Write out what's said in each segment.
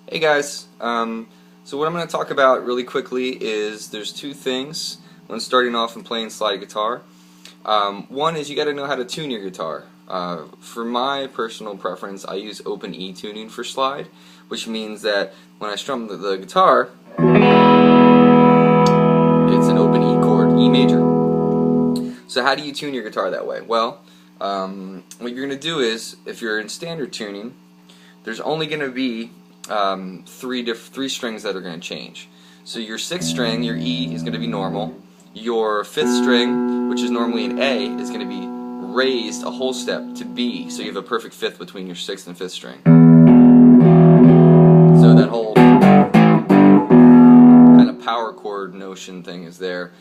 Hey guys, so what I'm going to talk about really quickly is there's two things when starting off and playing slide guitar. One is you got to know how to tune your guitar. For my personal preference, I use open E tuning for slide, which means that when I strum the guitar, it's an open E chord, E major. So how do you tune your guitar that way? Well, what you're going to do is, if you're in standard tuning, there's only going to be three strings that are going to change. So your sixth string, your E, is going to be normal. Your fifth string, which is normally an A, is going to be raised a whole step to B. So you have a perfect fifth between your sixth and fifth string. So that whole kind of power chord notion thing is there.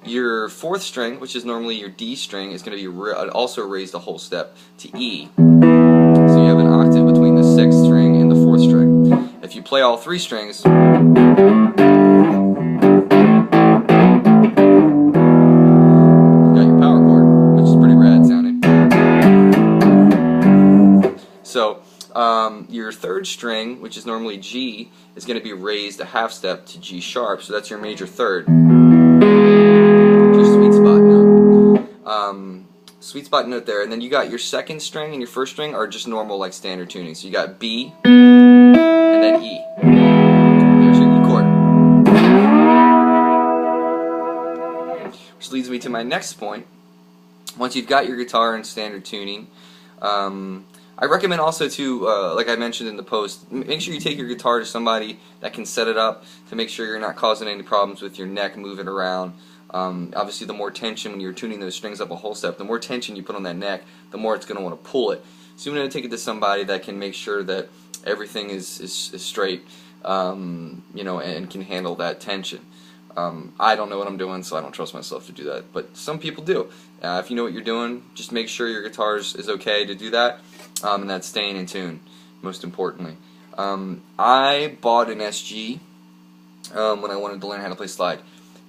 Your fourth string, which is normally your D string, is going to be also raised a whole step to E. So you have an octave between the sixth string and the fourth string. If you play all three strings, you got your power chord, which is pretty rad sounding. So your third string, which is normally G, is going to be raised a half step to G sharp, so that's your major third. Your sweet spot note. Sweet spot note there, and then you got your second string and your first string are just normal, like standard tuning. So you got B and then E. There's your E chord. Which leads me to my next point. Once you've got your guitar in standard tuning, I recommend also to, like I mentioned in the post, make sure you take your guitar to somebody that can set it up to make sure you're not causing any problems with your neck moving around. Obviously, the more tension when you're tuning those strings up a whole step, the more tension you put on that neck, the more it's going to want to pull it. So you want to take it to somebody that can make sure that everything is straight, you know, and can handle that tension. I don't know what I'm doing, so I don't trust myself to do that, but some people do. If you know what you're doing, just make sure your guitar is okay to do that, and that's staying in tune, most importantly. I bought an SG when I wanted to learn how to play slide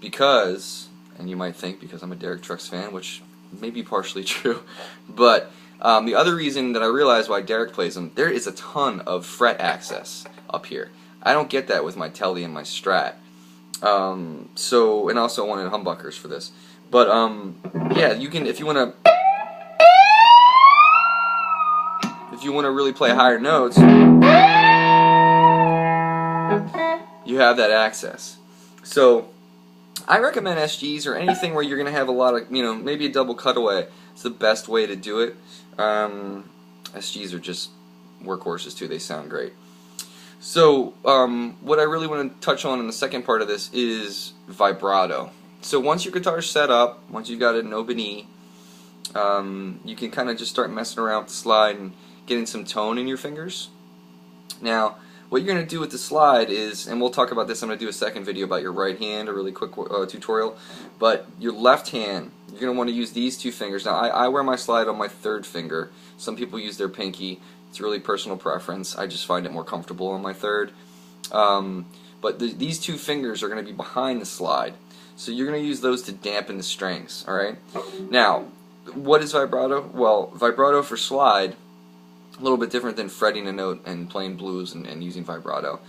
because, and you might think because I'm a Derek Trucks fan, which may be partially true, but the other reason that I realized why Derek plays them, there is a ton of fret access up here. I don't get that with my Telly and my Strat. So, and also I wanted humbuckers for this. But yeah, you can, if you want to really play higher notes, you have that access. So I recommend SGs or anything where you're going to have a lot of, you know, maybe a double cutaway. It's the best way to do it. SGs are just workhorses too. They sound great. So what I really want to touch on in the second part of this is vibrato. So once your guitar's set up, once you've got it in open E, you can kind of just start messing around with the slide and getting some tone in your fingers. Now, what you're going to do with the slide is, and we'll talk about this, I'm going to do a second video about your right hand, a really quick tutorial, but your left hand, you're going to want to use these two fingers. Now, I wear my slide on my third finger. Some people use their pinky. It's really personal preference. I just find it more comfortable on my third. But these two fingers are going to be behind the slide. So you're going to use those to dampen the strings, alright? Now, what is vibrato? Well, vibrato for slide, a little bit different than fretting a note and playing blues and using vibrato.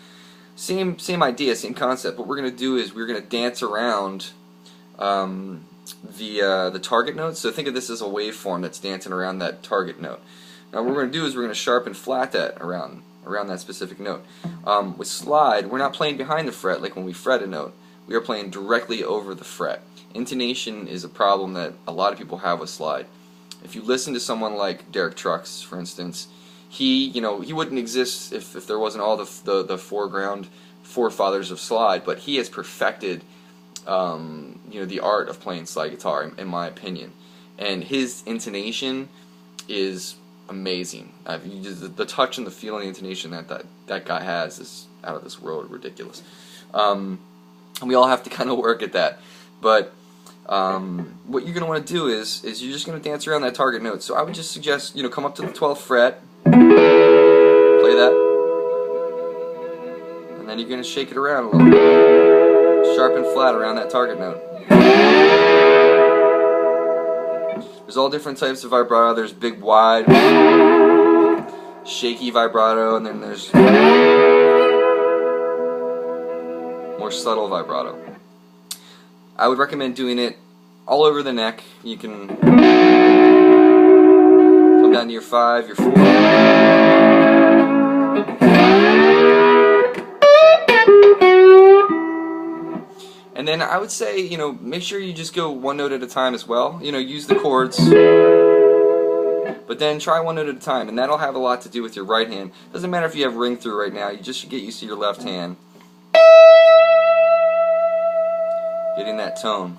Same idea, same concept. What we're going to do is we're going to dance around the target note. So think of this as a waveform that's dancing around that target note. Now what we're going to do is we're going to sharpen flat that around that specific note. With slide, we're not playing behind the fret like when we fret a note. We are playing directly over the fret. Intonation is a problem that a lot of people have with slide. If you listen to someone like Derek Trucks, for instance, he wouldn't exist if there wasn't all the forefathers of slide, but he has perfected the art of playing slide guitar, in my opinion. And his intonation is amazing. The touch and the feel and the intonation that guy has is out of this world, ridiculous. And we all have to kind of work at that. But what you're going to want to do is you're just going to dance around that target note. So I would just suggest, come up to the 12th fret, play that, and then you're going to shake it around a little bit, sharp and flat around that target note. There's all different types of vibrato. There's big, wide, shaky vibrato, and then there's more subtle vibrato. I would recommend doing it all over the neck. You can come down to your 5, your 4. And then I would say, you know, make sure you just go one note at a time as well. You know, use the chords, but then try one note at a time, and that'll have a lot to do with your right hand. Doesn't matter if you have ring through right now, you just should get used to your left hand getting that tone.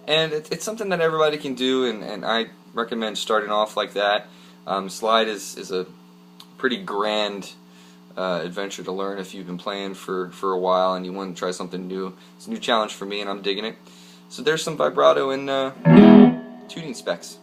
And it's something that everybody can do, and I recommend starting off like that. Slide is a pretty grand adventure to learn if you've been playing for a while and you want to try something new. It's a new challenge for me, and I'm digging it. So there's some vibrato and tuning specs.